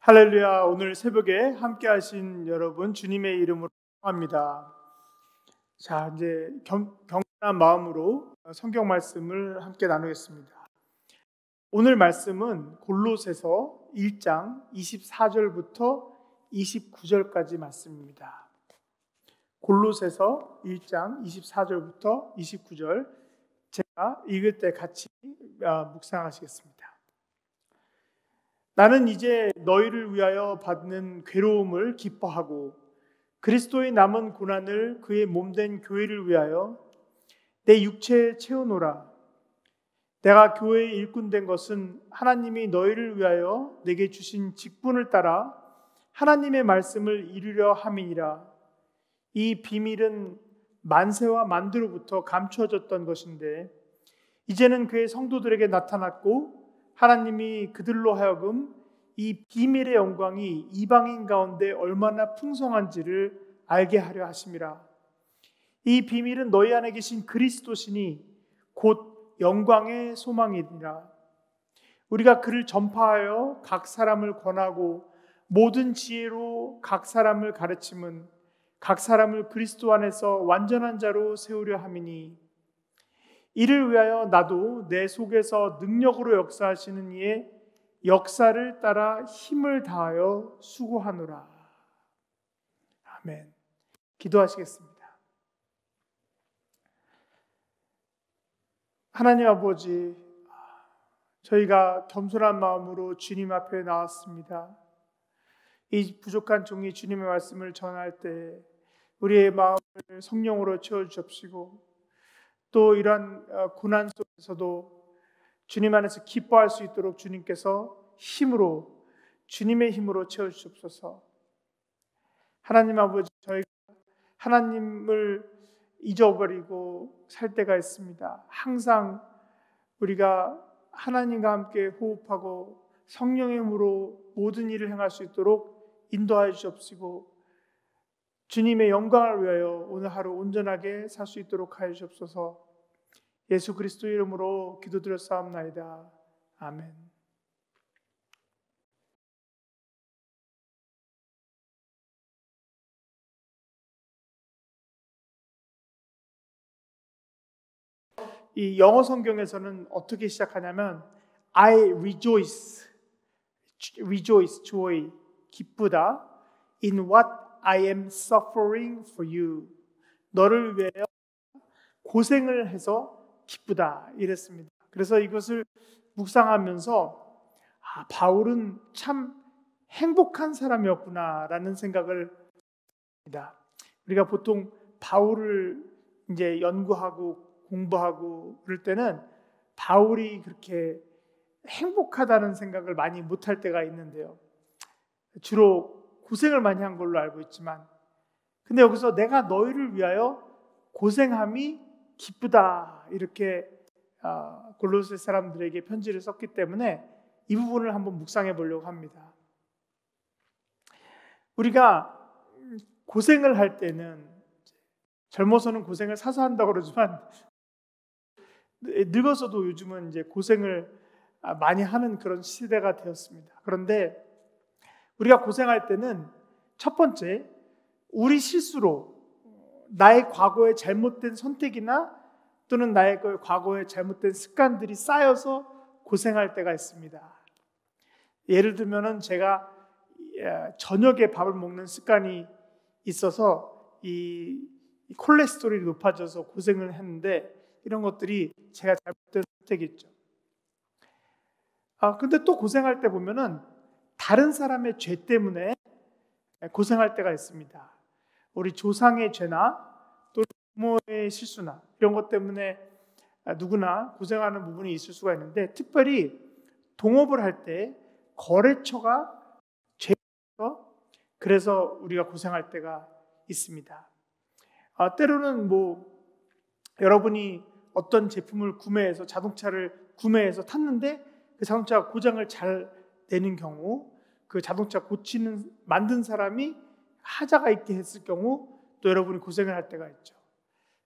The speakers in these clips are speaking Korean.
할렐루야. 오늘 새벽에 함께 하신 여러분 주님의 이름으로 축복합니다. 자, 이제 경건한 마음으로 성경 말씀을 함께 나누겠습니다. 오늘 말씀은 골로새서 1장 24절부터 29절까지 말씀입니다. 골로새서 1장 24절부터 29절 제가 읽을 때 같이 묵상하시겠습니다. 나는 이제 너희를 위하여 받는 괴로움을 기뻐하고 그리스도의 남은 고난을 그의 몸된 교회를 위하여 내 육체에 채우노라. 내가 교회의 일꾼 된 것은 하나님이 너희를 위하여 내게 주신 직분을 따라 하나님의 말씀을 이루려 함이니라. 이 비밀은 만세와 만두로부터 감추어졌던 것인데 이제는 그의 성도들에게 나타났고 하나님이 그들로 하여금 이 비밀의 영광이 이방인 가운데 얼마나 풍성한지를 알게 하려 하심이라. 이 비밀은 너희 안에 계신 그리스도시니 곧 영광의 소망이니라. 우리가 그를 전파하여 각 사람을 권하고 모든 지혜로 각 사람을 가르침은 각 사람을 그리스도 안에서 완전한 자로 세우려 함이니 이를 위하여 나도 내 속에서 능력으로 역사하시는 이의 역사를 따라 힘을 다하여 수고하노라. 아멘. 기도하시겠습니다. 하나님 아버지, 저희가 겸손한 마음으로 주님 앞에 나왔습니다. 이 부족한 종이 주님의 말씀을 전할 때 우리의 마음을 성령으로 채워주십시고 또 이러한 고난 속에서도 주님 안에서 기뻐할 수 있도록 주님께서 주님의 힘으로 채워주옵소서. 하나님 아버지, 저희가 하나님을 잊어버리고 살 때가 있습니다. 항상 우리가 하나님과 함께 호흡하고 성령의 힘으로 모든 일을 행할 수 있도록 인도하여 주옵시고 주님의 영광을 위하여 오늘 하루 온전하게 살 수 있도록 하여 주옵소서. 예수 그리스도 이름으로 기도드렸사옵나이다. 아멘. 이 영어 성경에서는 어떻게 시작하냐면 I rejoice, joy, 기쁘다 in what I am suffering for you. 너를 위하여 고생을 해서 기쁘다 이랬습니다. 그래서 이것을 묵상하면서 바울은 참 행복한 사람이었구나라는 생각을 합니다. 우리가 보통 바울을 이제 연구하고 공부하고 그럴 때는 바울이 그렇게 행복하다는 생각을 많이 못할 때가 있는데요. 주로 고생을 많이 한 걸로 알고 있지만 근데 여기서 내가 너희를 위하여 고생함이 기쁘다 이렇게 골로새 사람들에게 편지를 썼기 때문에 이 부분을 한번 묵상해 보려고 합니다. 우리가 고생을 할 때는 젊어서는 고생을 사서 한다고 그러지만 늙어서도 요즘은 이제 고생을 많이 하는 그런 시대가 되었습니다. 그런데 우리가 고생할 때는 첫 번째, 우리 실수로 나의 과거의 잘못된 선택이나 또는 나의 과거의 잘못된 습관들이 쌓여서 고생할 때가 있습니다. 예를 들면은 제가 저녁에 밥을 먹는 습관이 있어서 이 콜레스테롤이 높아져서 고생을 했는데 이런 것들이 제가 잘못된 선택이죠. 근데 또 고생할 때 보면은 다른 사람의 죄 때문에 고생할 때가 있습니다. 우리 조상의 죄나 또 부모의 실수나 이런 것 때문에 누구나 고생하는 부분이 있을 수가 있는데 특별히 동업을 할 때 거래처가 죄여서 그래서 우리가 고생할 때가 있습니다. 때로는 여러분이 어떤 제품을 구매해서 자동차를 구매해서 탔는데 그 자동차가 고장을 잘 내는 경우 그 자동차 만든 사람이 하자가 있게 했을 경우 또 여러분이 고생을 할 때가 있죠.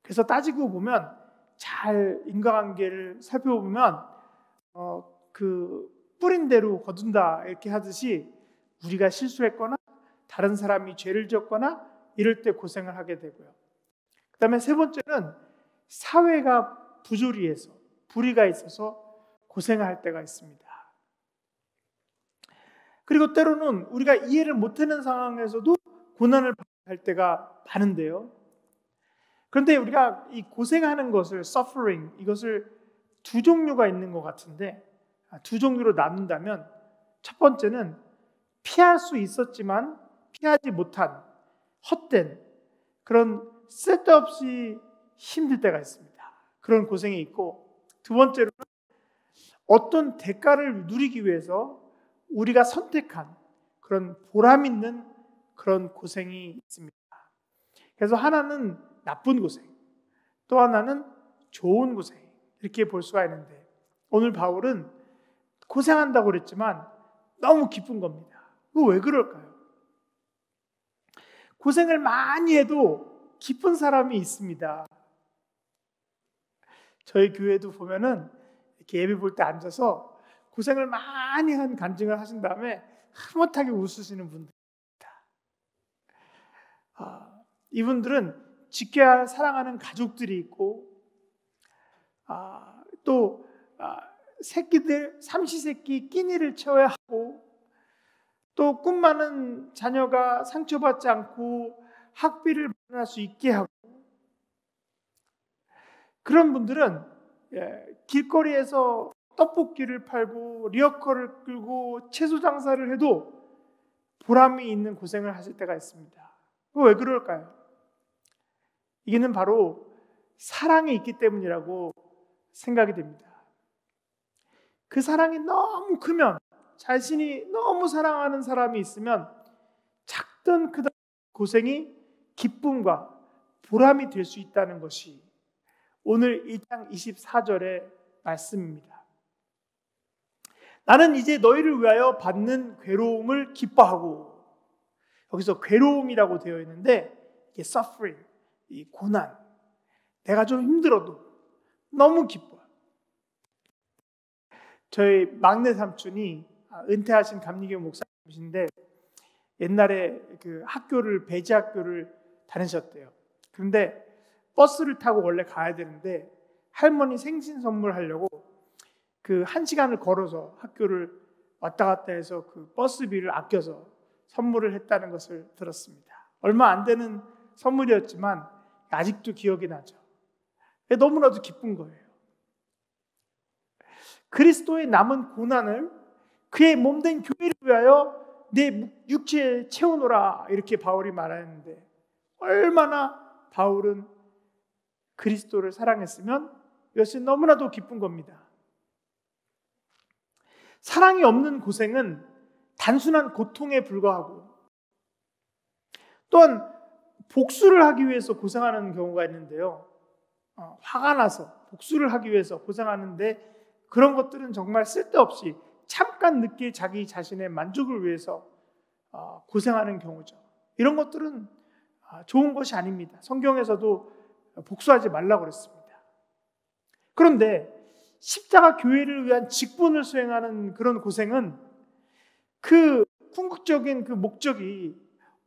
그래서 따지고 보면 잘 인과관계를 살펴보면 그 뿌린 대로 거둔다 이렇게 하듯이 우리가 실수했거나 다른 사람이 죄를 지었거나 이럴 때 고생을 하게 되고요. 그 다음에 세 번째는 사회가 부조리해서 불의가 있어서 고생을 할 때가 있습니다. 그리고 때로는 우리가 이해를 못하는 상황에서도 고난을 할 때가 많은데요. 그런데 우리가 이 고생하는 것을 suffering, 이것을 두 종류가 있는 것 같은데 두 종류로 나눈다면 첫 번째는 피할 수 있었지만 피하지 못한 헛된 그런 쓸데없이 힘들 때가 있습니다. 그런 고생이 있고, 두 번째로는 어떤 대가를 누리기 위해서 우리가 선택한 그런 보람 있는 그런 고생이 있습니다. 그래서 하나는 나쁜 고생, 또 하나는 좋은 고생, 이렇게 볼 수가 있는데, 오늘 바울은 고생한다고 그랬지만 너무 기쁜 겁니다. 그거 왜 그럴까요? 고생을 많이 해도 기쁜 사람이 있습니다. 저희 교회도 보면은 이렇게 예배 볼 때 앉아서 고생을 많이 한 간증을 하신 다음에 흐뭇하게 웃으시는 분들 있습니다. 이분들은 지켜야 사랑하는 가족들이 있고, 또 새끼들 삼시세끼 끼니를 채워야 하고, 또 꿈 많은 자녀가 상처받지 않고 학비를 마련할 수 있게 하고, 그런 분들은 길거리에서 떡볶이를 팔고 리어커를 끌고 채소 장사를 해도 보람이 있는 고생을 하실 때가 있습니다. 왜 그럴까요? 이게는 바로 사랑이 있기 때문이라고 생각이 됩니다. 그 사랑이 너무 크면, 자신이 너무 사랑하는 사람이 있으면 작든 크든 고생이 기쁨과 보람이 될 수 있다는 것이 오늘 1장 24절의 말씀입니다. 나는 이제 너희를 위하여 받는 괴로움을 기뻐하고, 여기서 괴로움이라고 되어 있는데 이게 suffering, 이 고난, 내가 좀 힘들어도 너무 기뻐요. 저희 막내 삼촌이 은퇴하신 감리교 목사님이신데 옛날에 그 학교를 배지학교를 다니셨대요. 그런데 버스를 타고 원래 가야 되는데 할머니 생신 선물하려고 그 1시간을 걸어서 학교를 왔다 갔다 해서 그 버스비를 아껴서 선물을 했다는 것을 들었습니다. 얼마 안 되는 선물이었지만 아직도 기억이 나죠. 너무나도 기쁜 거예요. 그리스도의 남은 고난을 그의 몸된 교회를 위하여 내 육체에 채우노라, 이렇게 바울이 말하는데, 얼마나 바울은 그리스도를 사랑했으면 이것이 너무나도 기쁜 겁니다. 사랑이 없는 고생은 단순한 고통에 불과하고, 또한 복수를 하기 위해서 고생하는 경우가 있는데요. 화가 나서 복수를 하기 위해서 고생하는데, 그런 것들은 정말 쓸데없이 잠깐 느낄 자기 자신의 만족을 위해서 고생하는 경우죠. 이런 것들은 좋은 것이 아닙니다. 성경에서도 복수하지 말라고 그랬습니다. 그런데 십자가 교회를 위한 직분을 수행하는 그런 고생은 그 궁극적인 그 목적이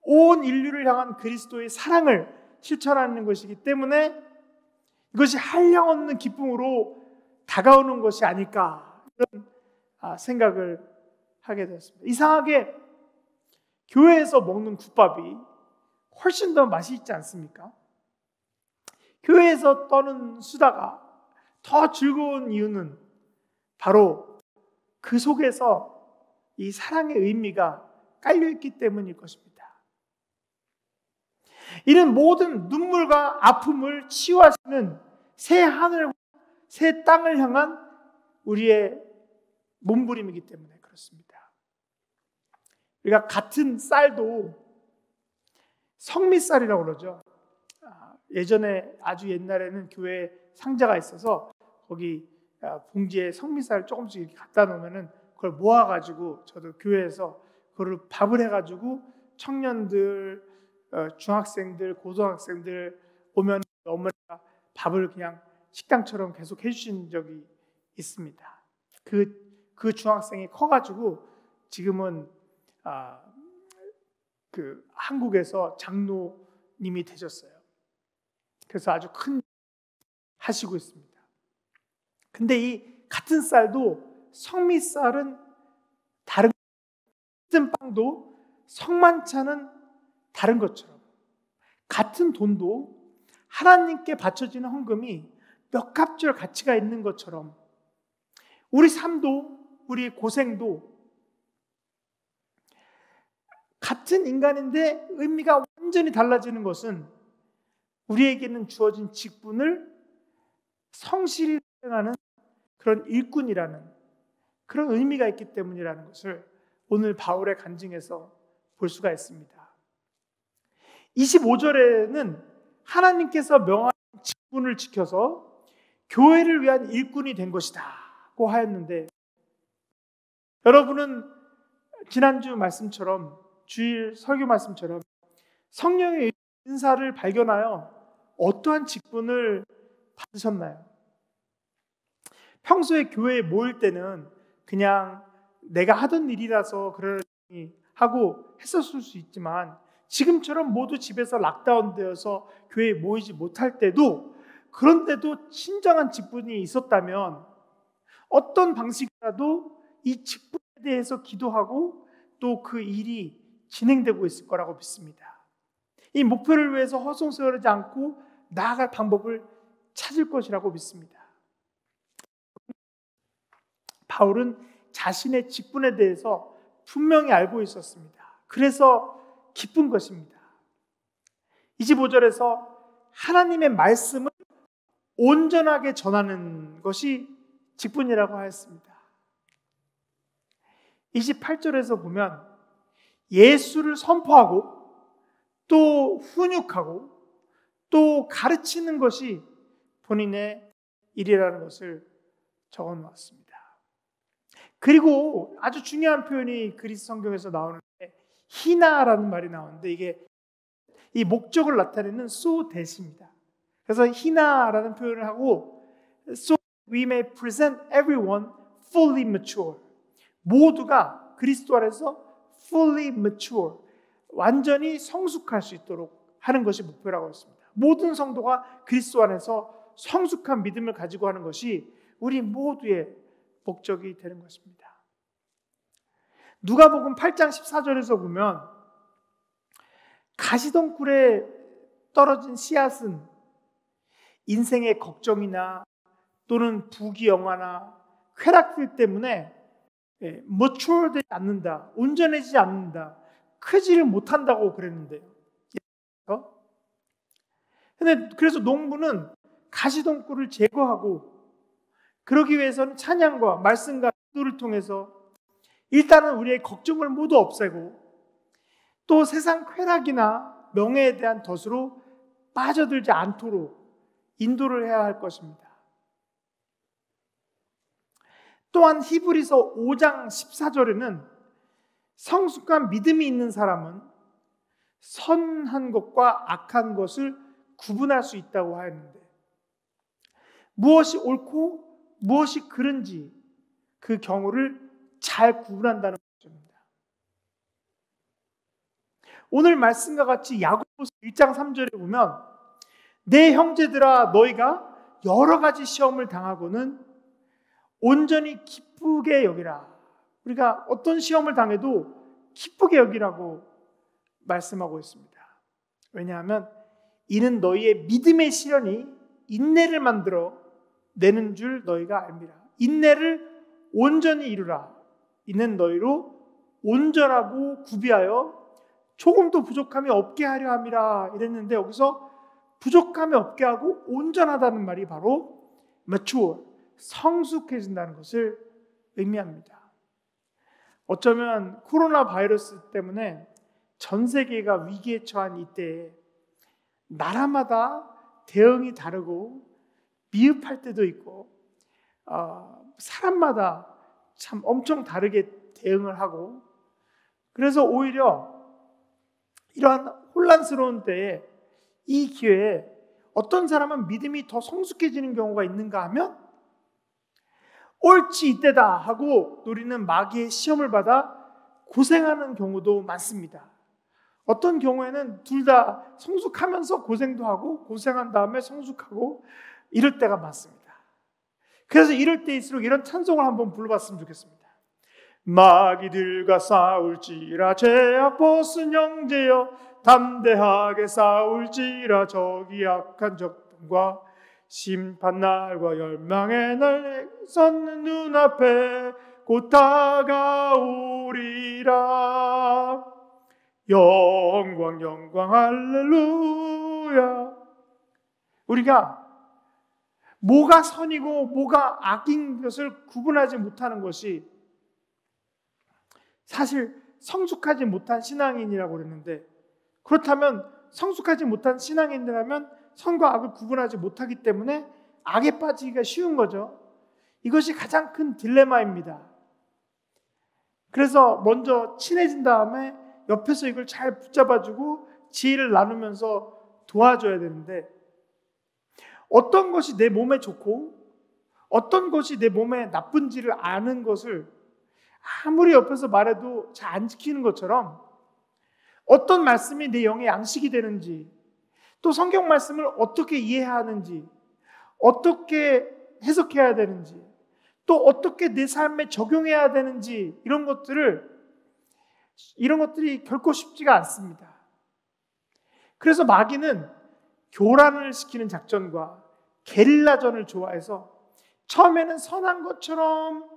온 인류를 향한 그리스도의 사랑을 실천하는 것이기 때문에 이것이 한량없는 기쁨으로 다가오는 것이 아닐까, 이런 생각을 하게 되었습니다. 이상하게 교회에서 먹는 국밥이 훨씬 더 맛이 있지 않습니까? 교회에서 떠는 수다가 더 즐거운 이유는 바로 그 속에서 이 사랑의 의미가 깔려있기 때문일 것입니다. 이는 모든 눈물과 아픔을 치유하시는 새 하늘과 새 땅을 향한 우리의 몸부림이기 때문에 그렇습니다. 우리가 같은 쌀도 성미쌀이라고 그러죠. 예전에 아주 옛날에는 교회에 상자가 있어서 거기 봉지에 성미쌀 조금씩 이렇게 갖다 놓으면은 그걸 모아가지고 저도 교회에서 그걸 밥을 해가지고 청년들, 중학생들, 고등학생들 오면 어머니가 밥을 그냥 식당처럼 계속 해주신 적이 있습니다. 그 중학생이 커가지고 지금은 한국에서 장로님이 되셨어요. 그래서 아주 큰 하시고 있습니다. 근데 이 같은 쌀도 성미쌀은 다른, 같은 빵도 성만찬은 다른 것처럼, 같은 돈도 하나님께 바쳐지는 헌금이 몇 값절 가치가 있는 것처럼 우리 삶도, 우리 고생도 같은 인간인데 의미가 완전히 달라지는 것은 우리에게는 주어진 직분을 성실히 수행하는 그런 일꾼이라는 그런 의미가 있기 때문이라는 것을 오늘 바울의 간증에서 볼 수가 있습니다. 25절에는 하나님께서 명한 직분을 지켜서 교회를 위한 일꾼이 된 것이다고 하였는데, 여러분은 지난주 말씀처럼, 주일 설교 말씀처럼 성령의 은사를 발견하여 어떠한 직분을 받으셨나요? 평소에 교회에 모일 때는 그냥 내가 하던 일이라서 그러니 하고 했었을 수 있지만, 지금처럼 모두 집에서 락다운 되어서 교회에 모이지 못할 때도, 그런데도 진정한 직분이 있었다면 어떤 방식이라도 이 직분에 대해서 기도하고 또 그 일이 진행되고 있을 거라고 믿습니다. 이 목표를 위해서 허송세월하지 않고 나아갈 방법을 찾을 것이라고 믿습니다. 바울은 자신의 직분에 대해서 분명히 알고 있었습니다. 그래서 기쁜 것입니다. 25절에서 하나님의 말씀을 온전하게 전하는 것이 직분이라고 하였습니다. 28절에서 보면 예수를 선포하고 또 훈육하고 또 가르치는 것이 본인의 일이라는 것을 적어 놓았습니다. 그리고 아주 중요한 표현이 그리스 성경에서 나오는데, 희나라는 말이 나오는데, 이게 이 목적을 나타내는 so that입니다. 그래서 희나라는 표현을 하고, so we may present everyone fully mature, 모두가 그리스도 안에서 fully mature, 완전히 성숙할 수 있도록 하는 것이 목표라고 했습니다. 모든 성도가 그리스도 안에서 성숙한 믿음을 가지고 하는 것이 우리 모두의 목적이 되는 것입니다. 누가복음 8장 14절에서 보면 가시덩굴에 떨어진 씨앗은 인생의 걱정이나 또는 부귀영화나 쾌락들 때문에 mature되지 않는다, 온전해지지 않는다, 크지를 못한다고 그랬는데요. 그래서 농부는 가시덩굴을 제거하고, 그러기 위해서는 찬양과 말씀과 기도를 통해서 일단은 우리의 걱정을 모두 없애고, 또 세상 쾌락이나 명예에 대한 덫으로 빠져들지 않도록 인도를 해야 할 것입니다. 또한 히브리서 5장 14절에는 성숙한 믿음이 있는 사람은 선한 것과 악한 것을 구분할 수 있다고 하였는데, 무엇이 옳고 무엇이 그른지 그 경우를 잘 구분한다는 것입니다. 오늘 말씀과 같이 야고보서 1장 3절에 보면, 내 형제들아 너희가 여러 가지 시험을 당하고는 온전히 기쁘게 여기라. 우리가 어떤 시험을 당해도 기쁘게 여기라고 말씀하고 있습니다. 왜냐하면 이는 너희의 믿음의 시련이 인내를 만들어 내는 줄 너희가 알미라. 인내를 온전히 이루라. 이는 너희로 온전하고 구비하여 조금도 부족함이 없게 하려 함이라 이랬는데, 여기서 부족함이 없게 하고 온전하다는 말이 바로 mature, 성숙해진다는 것을 의미합니다. 어쩌면 코로나 바이러스 때문에 전 세계가 위기에 처한 이때에 나라마다 대응이 다르고 미흡할 때도 있고, 사람마다 참 엄청 다르게 대응을 하고, 그래서 오히려 이러한 혼란스러운 때에 이 기회에 어떤 사람은 믿음이 더 성숙해지는 경우가 있는가 하면, 옳지 이때다 하고 노리는 마귀의 시험을 받아 고생하는 경우도 많습니다. 어떤 경우에는 둘 다 성숙하면서 고생도 하고 고생한 다음에 성숙하고 이럴 때가 많습니다. 그래서 이럴 때일수록 이런 찬송을 한번 불러봤으면 좋겠습니다. 마귀들과 싸울지라 죄악 벗은 형제여, 담대하게 싸울지라 저기 약한 적과 심판날과 열망의 날 섰는 눈앞에 곧 다가오리라. 영광 영광 할렐루야. 우리가 뭐가 선이고 뭐가 악인 것을 구분하지 못하는 것이 사실 성숙하지 못한 신앙인이라고 그랬는데, 그렇다면 성숙하지 못한 신앙인이라면 선과 악을 구분하지 못하기 때문에 악에 빠지기가 쉬운 거죠. 이것이 가장 큰 딜레마입니다. 그래서 먼저 친해진 다음에 옆에서 이걸 잘 붙잡아주고 지혜를 나누면서 도와줘야 되는데, 어떤 것이 내 몸에 좋고 어떤 것이 내 몸에 나쁜지를 아는 것을 아무리 옆에서 말해도 잘 안 지키는 것처럼, 어떤 말씀이 내 영의 양식이 되는지, 또 성경 말씀을 어떻게 이해해야 하는지, 어떻게 해석해야 되는지, 또 어떻게 내 삶에 적용해야 되는지, 이런 것들이 결코 쉽지가 않습니다. 그래서 마귀는 교란을 시키는 작전과 게릴라전을 좋아해서 처음에는 선한 것처럼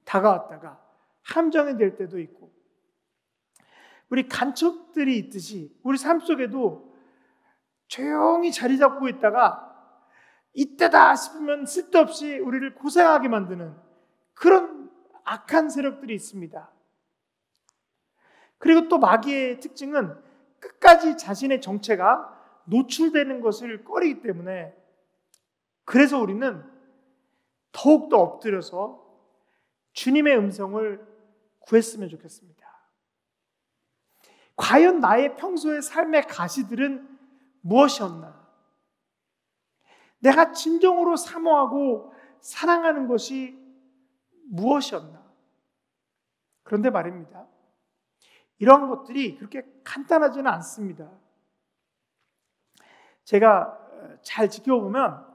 다가왔다가 함정이 될 때도 있고, 우리 간첩들이 있듯이 우리 삶 속에도 조용히 자리 잡고 있다가 이때다 싶으면 쓸데없이 우리를 고생하게 만드는 그런 악한 세력들이 있습니다. 그리고 또 마귀의 특징은 끝까지 자신의 정체가 노출되는 것을 꺼리기 때문에, 그래서 우리는 더욱더 엎드려서 주님의 음성을 구했으면 좋겠습니다. 과연 나의 평소의 삶의 가시들은 무엇이었나? 내가 진정으로 사모하고 사랑하는 것이 무엇이었나? 그런데 말입니다, 이런 것들이 그렇게 간단하지는 않습니다. 제가 잘 지켜보면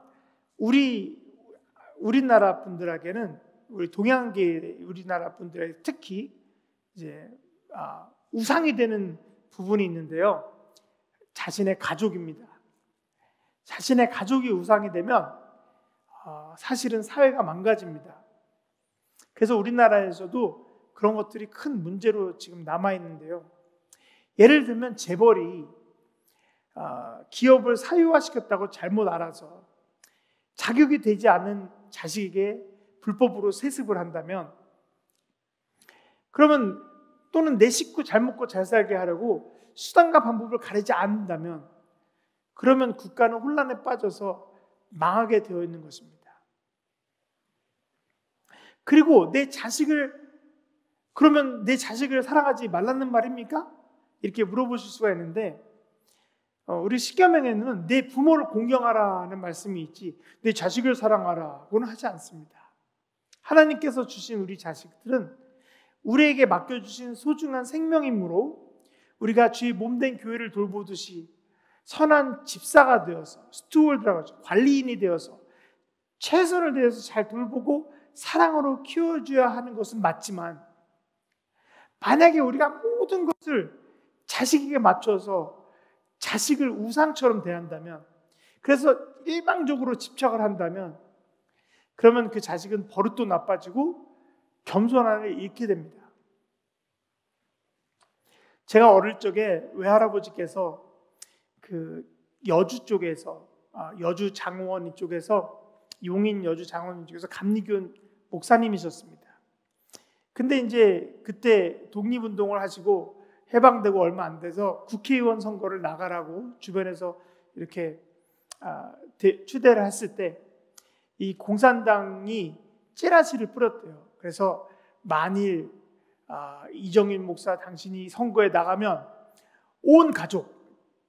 우리나라 분들에게는, 우리 동양계 우리나라 분들에게 특히 이제 우상이 되는 부분이 있는데요, 자신의 가족입니다. 자신의 가족이 우상이 되면 사실은 사회가 망가집니다. 그래서 우리나라에서도 그런 것들이 큰 문제로 지금 남아 있는데요. 예를 들면 재벌이 기업을 사유화시켰다고 잘못 알아서 자격이 되지 않은 자식에게 불법으로 세습을 한다면, 그러면 또는 내 식구 잘 먹고 잘 살게 하려고 수단과 방법을 가리지 않는다면, 그러면 국가는 혼란에 빠져서 망하게 되어 있는 것입니다. 그리고 그러면 내 자식을 사랑하지 말라는 말입니까? 이렇게 물어보실 수가 있는데, 우리 십계명에는 내 부모를 공경하라는 말씀이 있지 내 자식을 사랑하라고는 하지 않습니다. 하나님께서 주신 우리 자식들은 우리에게 맡겨주신 소중한 생명이므로 우리가 주의 몸된 교회를 돌보듯이 선한 집사가 되어서, 스튜어드라고 하죠, 관리인이 되어서 최선을 다해서 잘 돌보고 사랑으로 키워줘야 하는 것은 맞지만, 만약에 우리가 모든 것을 자식에게 맞춰서 자식을 우상처럼 대한다면, 그래서 일방적으로 집착을 한다면, 그러면 그 자식은 버릇도 나빠지고 겸손함을 잃게 됩니다. 제가 어릴 적에 외할아버지께서 그 여주 쪽에서, 여주 장원 이쪽에서, 용인 여주 장원 이쪽에서 감리교원 목사님이셨습니다. 근데 이제 그때 독립운동을 하시고 해방되고 얼마 안 돼서 국회의원 선거를 나가라고 주변에서 이렇게 추대를 했을 때, 이 공산당이 찌라시를 뿌렸대요. 그래서 만일 이정인 목사 당신이 선거에 나가면 온 가족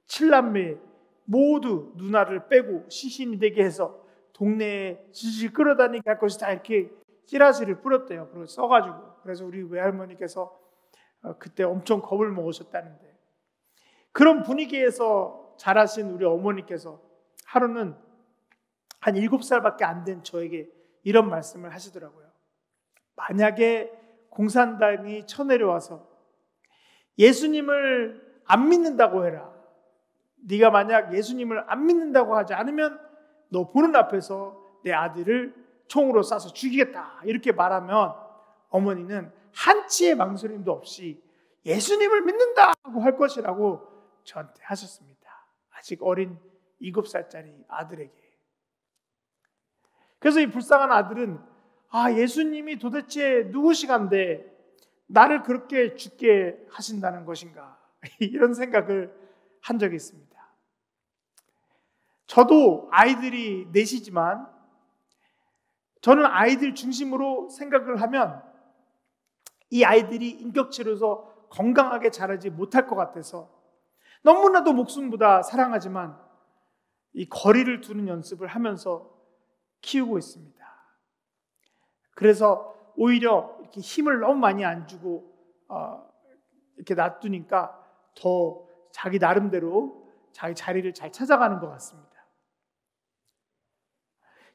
7남매 모두 누나를 빼고 시신이 되게 해서 동네에 질질 끌어다니게 할 것이다, 이렇게 찌라시를 뿌렸대요. 그걸 써가지고. 그래서 우리 외할머니께서 그때 엄청 겁을 먹으셨다는데, 그런 분위기에서 자라신 우리 어머니께서 하루는 한 7살밖에 안 된 저에게 이런 말씀을 하시더라고요. 만약에 공산당이 쳐내려와서 예수님을 안 믿는다고 해라. 네가 만약 예수님을 안 믿는다고 하지 않으면 너 보는 앞에서 내 아들을 총으로 쏴서 죽이겠다. 이렇게 말하면 어머니는 한치의 망설임도 없이 예수님을 믿는다고 할 것이라고 저한테 하셨습니다. 아직 어린 7살짜리 아들에게. 그래서 이 불쌍한 아들은 예수님이 도대체 누구시간데 나를 그렇게 죽게 하신다는 것인가, 이런 생각을 한 적이 있습니다. 저도 아이들이 넷이지만 저는 아이들 중심으로 생각을 하면 이 아이들이 인격체로서 건강하게 자라지 못할 것 같아서 너무나도 목숨보다 사랑하지만 이 거리를 두는 연습을 하면서 키우고 있습니다. 그래서 오히려 이렇게 힘을 너무 많이 안 주고 이렇게 놔두니까 더 자기 나름대로 자기 자리를 잘 찾아가는 것 같습니다.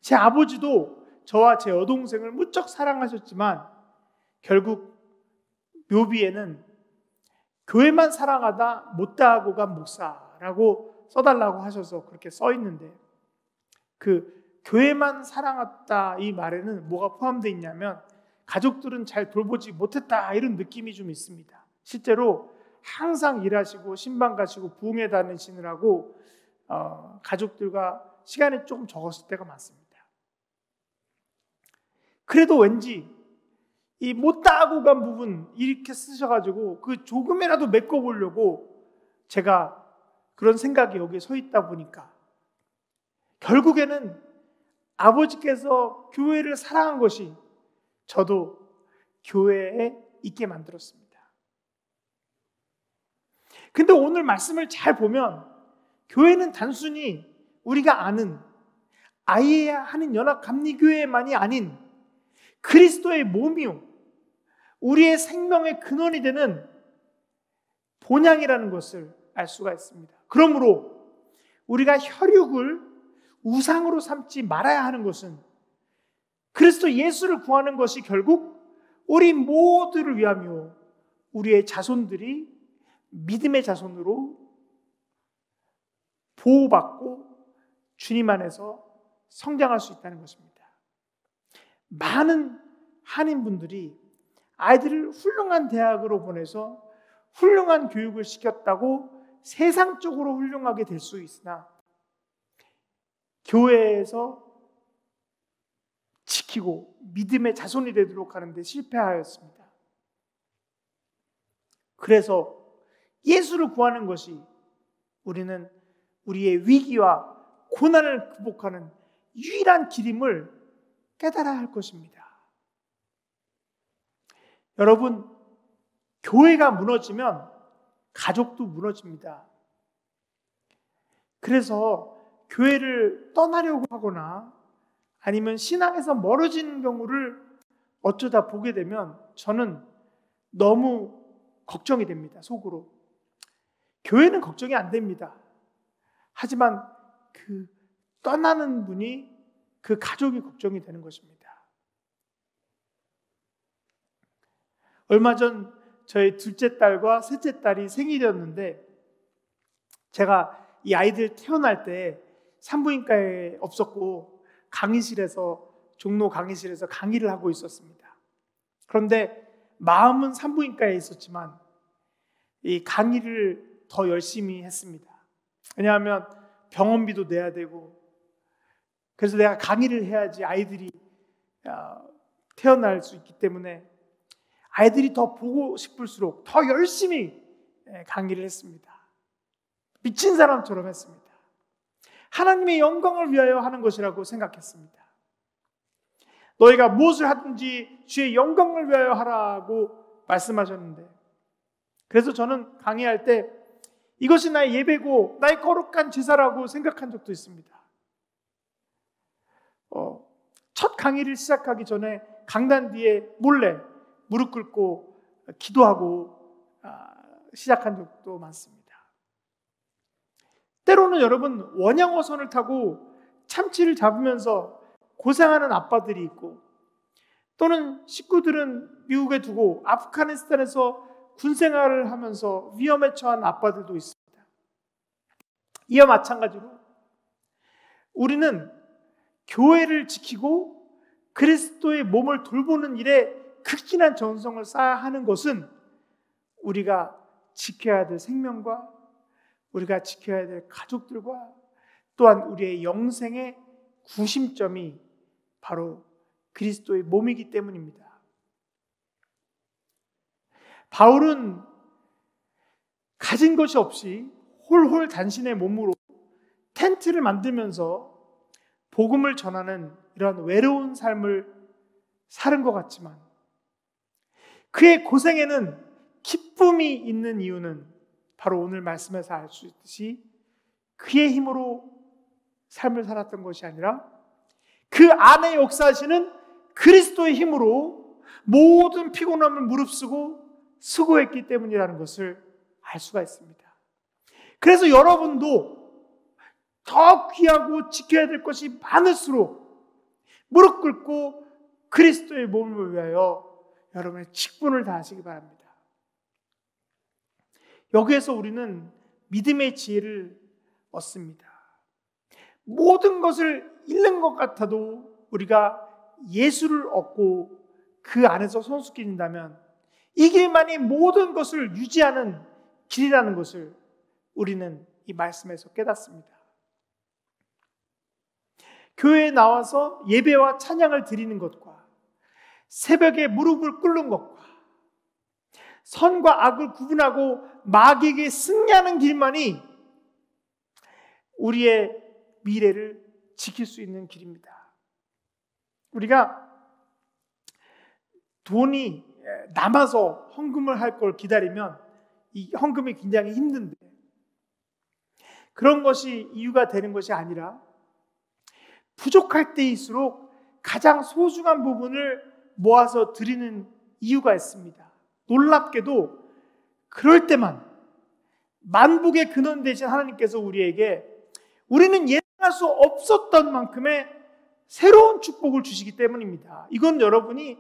제 아버지도 저와 제 여동생을 무척 사랑하셨지만 결국 묘비에는 교회만 사랑하다 못다하고 간 목사라고 써달라고 하셔서 그렇게 써 있는데, 그 교회만 사랑했다 이 말에는 뭐가 포함되어 있냐면 가족들은 잘 돌보지 못했다, 이런 느낌이 좀 있습니다. 실제로 항상 일하시고 신방 가시고 부흥회 다니시느라고 가족들과 시간이 조금 적었을 때가 많습니다. 그래도 왠지 이 못다하고 간 부분 이렇게 쓰셔가지고 그 조금이라도 메꿔보려고 제가 그런 생각이 여기에 서 있다 보니까 결국에는 아버지께서 교회를 사랑한 것이 저도 교회에 있게 만들었습니다. 근데 오늘 말씀을 잘 보면 교회는 단순히 우리가 아는 아이야 하는 연합감리교회만이 아닌 그리스도의 몸이요, 우리의 생명의 근원이 되는 본향이라는 것을 알 수가 있습니다. 그러므로 우리가 혈육을 우상으로 삼지 말아야 하는 것은 그리스도 예수를 구하는 것이 결국 우리 모두를 위하며 우리의 자손들이 믿음의 자손으로 보호받고 주님 안에서 성장할 수 있다는 것입니다. 많은 한인분들이 아이들을 훌륭한 대학으로 보내서 훌륭한 교육을 시켰다고 세상적으로 훌륭하게 될 수 있으나 교회에서 지키고 믿음의 자손이 되도록 하는데 실패하였습니다. 그래서 예수를 구하는 것이 우리는 우리의 위기와 고난을 극복하는 유일한 길임을 깨달아야 할 것입니다. 여러분, 교회가 무너지면 가족도 무너집니다. 그래서 교회를 떠나려고 하거나 아니면 신앙에서 멀어지는 경우를 어쩌다 보게 되면 저는 너무 걱정이 됩니다. 속으로. 교회는 걱정이 안 됩니다. 하지만 그 떠나는 분이, 그 가족이 걱정이 되는 것입니다. 얼마 전 저희 둘째 딸과 셋째 딸이 생일이었는데 제가 이 아이들 태어날 때 산부인과에 없었고 종로 강의실에서 강의를 하고 있었습니다. 그런데 마음은 산부인과에 있었지만 이 강의를 더 열심히 했습니다. 왜냐하면 병원비도 내야 되고, 그래서 내가 강의를 해야지 아이들이 태어날 수 있기 때문에 아이들이 더 보고 싶을수록 더 열심히 강의를 했습니다. 미친 사람처럼 했습니다. 하나님의 영광을 위하여 하는 것이라고 생각했습니다. 너희가 무엇을 하든지 주의 영광을 위하여 하라고 말씀하셨는데, 그래서 저는 강의할 때 이것이 나의 예배고 나의 거룩한 제사라고 생각한 적도 있습니다. 첫 강의를 시작하기 전에 강단 뒤에 몰래 무릎 꿇고 기도하고 시작한 적도 많습니다. 때로는 여러분 원양어선을 타고 참치를 잡으면서 고생하는 아빠들이 있고, 또는 식구들은 미국에 두고 아프가니스탄에서 군생활을 하면서 위험에 처한 아빠들도 있습니다. 이와 마찬가지로 우리는 교회를 지키고 그리스도의 몸을 돌보는 일에 극진한 정성을 쌓아야 하는 것은 우리가 지켜야 될 생명과 우리가 지켜야 될 가족들과 또한 우리의 영생의 구심점이 바로 그리스도의 몸이기 때문입니다. 바울은 가진 것이 없이 홀홀 단신의 몸으로 텐트를 만들면서 복음을 전하는 이런 외로운 삶을 사는 것 같지만, 그의 고생에는 기쁨이 있는 이유는 바로 오늘 말씀에서 알 수 있듯이 그의 힘으로 삶을 살았던 것이 아니라 그 안에 역사하시는 그리스도의 힘으로 모든 피곤함을 무릅쓰고 수고했기 때문이라는 것을 알 수가 있습니다. 그래서 여러분도 더 귀하고 지켜야 될 것이 많을수록 무릎 꿇고 그리스도의 몸을 위하여 여러분의 직분을 다하시기 바랍니다. 여기에서 우리는 믿음의 지혜를 얻습니다. 모든 것을 잃는 것 같아도 우리가 예수를 얻고 그 안에서 손쉽게 이 길만이 모든 것을 유지하는 길이라는 것을 우리는 이 말씀에서 깨닫습니다. 교회에 나와서 예배와 찬양을 드리는 것과 새벽에 무릎을 꿇는 것과 선과 악을 구분하고 마귀에게 승리하는 길만이 우리의 미래를 지킬 수 있는 길입니다. 우리가 돈이 남아서 헌금을 할 걸 기다리면 이 헌금이 굉장히 힘든데, 그런 것이 이유가 되는 것이 아니라 부족할 때일수록 가장 소중한 부분을 모아서 드리는 이유가 있습니다. 놀랍게도 그럴 때만 만복의 근원 되신 하나님께서 우리는 예상할 수 없었던 만큼의 새로운 축복을 주시기 때문입니다. 이건 여러분이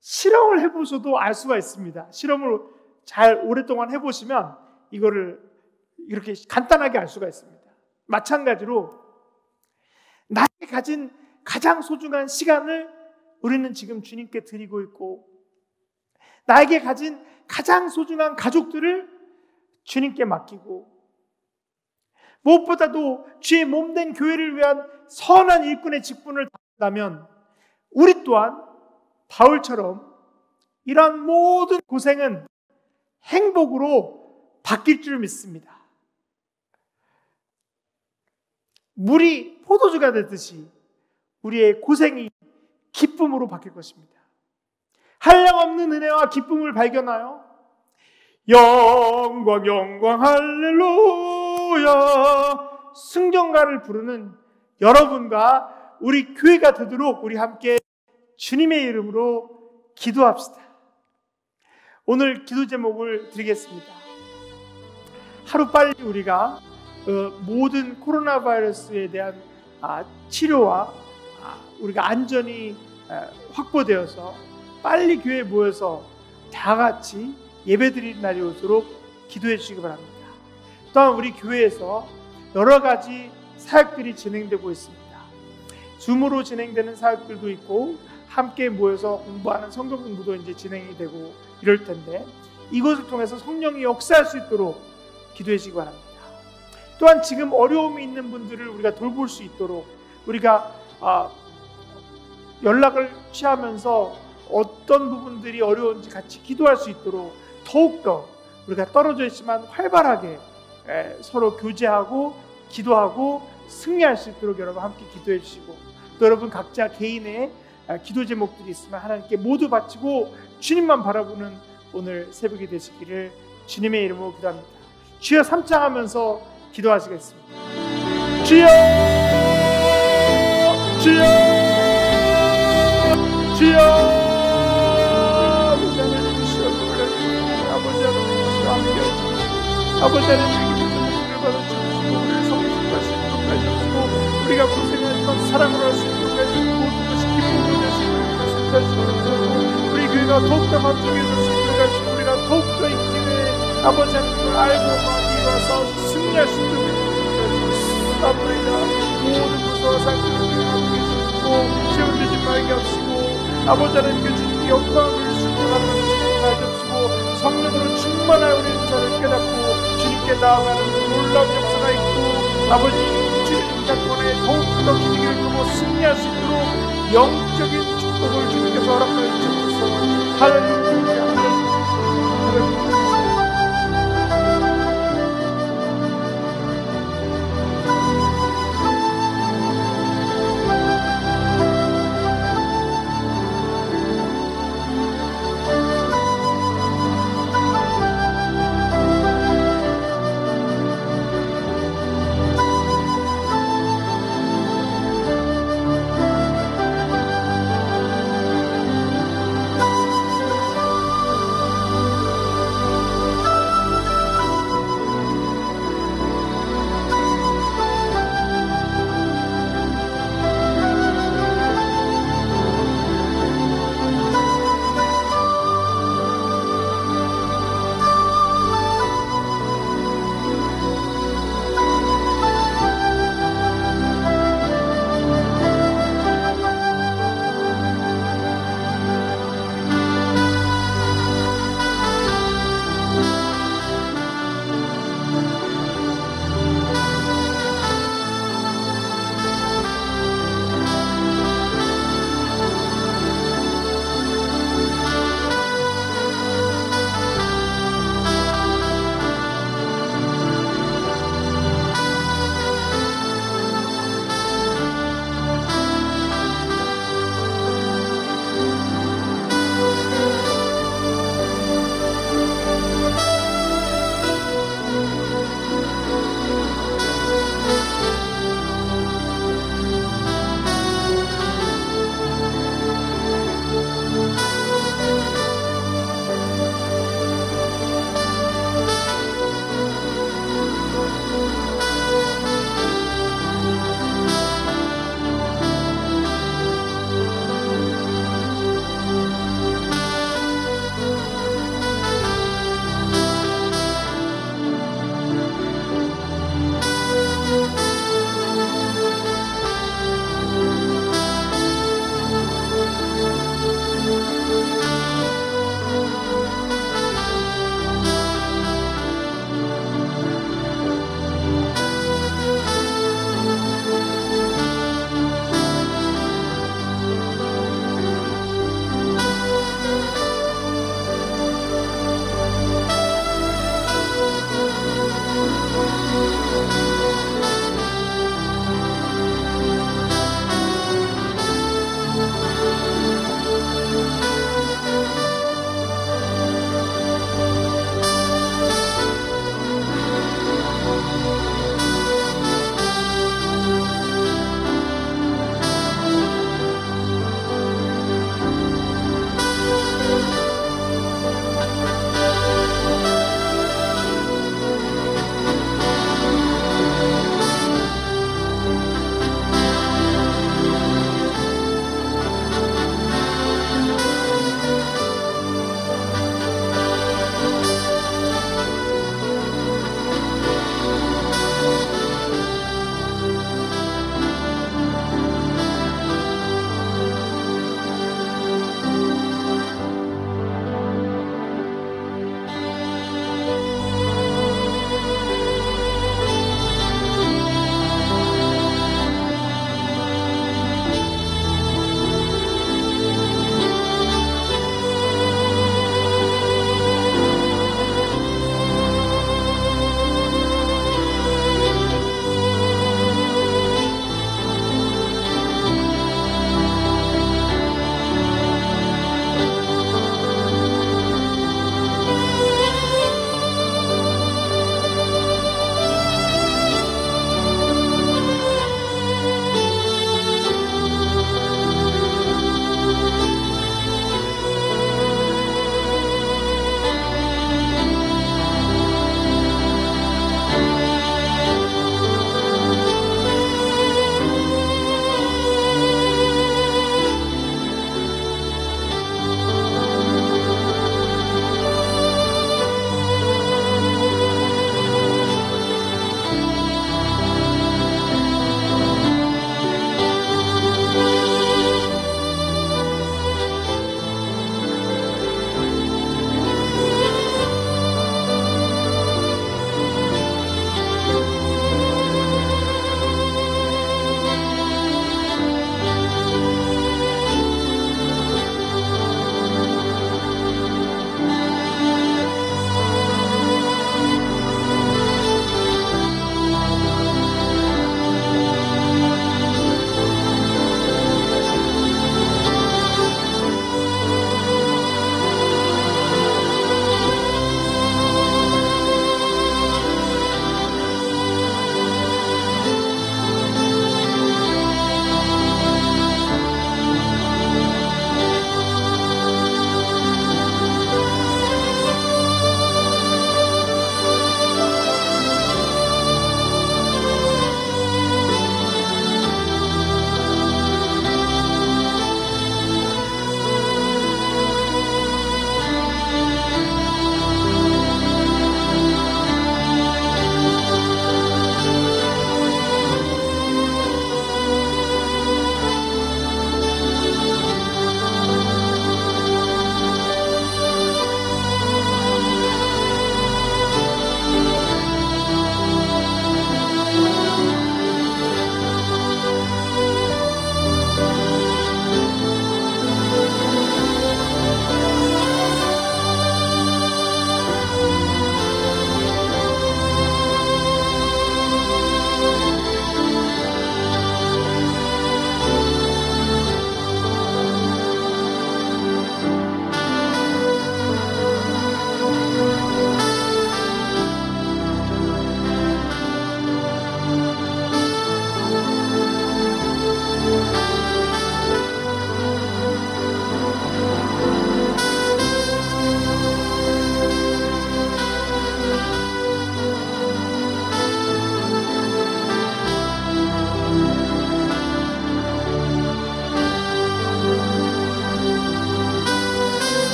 실험을 해보셔도 알 수가 있습니다. 실험을 잘 오랫동안 해보시면 이거를 이렇게 간단하게 알 수가 있습니다. 마찬가지로 나에게 가진 가장 소중한 시간을 우리는 지금 주님께 드리고 있고, 나에게 가진 가장 소중한 가족들을 주님께 맡기고, 무엇보다도 주의 몸된 교회를 위한 선한 일꾼의 직분을 다한다면 우리 또한 바울처럼 이러한 모든 고생은 행복으로 바뀔 줄 믿습니다. 물이 포도주가 되듯이 우리의 고생이 기쁨으로 바뀔 것입니다. 한량없는 은혜와 기쁨을 발견하여 영광 영광 할렐루야 승전가를 부르는 여러분과 우리 교회가 되도록 우리 함께 주님의 이름으로 기도합시다. 오늘 기도 제목을 드리겠습니다. 하루빨리 우리가 모든 코로나 바이러스에 대한 치료와 우리가 안전이 확보되어서 빨리 교회에 모여서 다 같이 예배드리는 날이 오도록 기도해 주시기 바랍니다. 또한 우리 교회에서 여러 가지 사역들이 진행되고 있습니다. 줌으로 진행되는 사역들도 있고 함께 모여서 공부하는 성경 공부도 이제 진행이 되고 이럴 텐데, 이것을 통해서 성령이 역사할 수 있도록 기도해 주시기 바랍니다. 또한 지금 어려움이 있는 분들을 우리가 돌볼 수 있도록 우리가 연락을 취하면서 어떤 부분들이 어려운지 같이 기도할 수 있도록 더욱더 우리가 떨어져 있지만 활발하게 서로 교제하고 기도하고 승리할 수 있도록 여러분 함께 기도해 주시고, 또 여러분 각자 개인의 기도 제목들이 있으면 하나님께 모두 바치고 주님만 바라보는 오늘 새벽이 되시기를 주님의 이름으로 기도합니다. 주여 삼창하면서 기도하시겠습니다. 주여 주여 주여 아버지 하나님, 아버지 하나님 아버지 하나님 우리를 받아주시고 우리를 성숙할 수 있도록 해주시고 우리가 고생하지만 사랑을 할 수 있도록 해주시고 모든 것이 기쁨이 될 수 있도록 해주시고 우리 교회가 더욱더 만족해질 수 있도록 해주시고 우리가 더욱더 이 기회에 아버지 하나님을 알고 마귀와 싸워서 승리할 수 있도록 해주시고 아버지가 모든 무서워 상태를 함께 해주시고 세워지지 말게 하시고 아버지 하나님께 주님께 영광을 주시고 하나님께 주시고 성령으로 충만하여 우리 인사를 깨닫고 주님께 나아가는 놀라운 역사가 있고 아버지 주님 작권에 더욱더 기적을 이루고 승리할 수 있도록 영적인 축복을 주님께서 허락하여 주셔서 하나님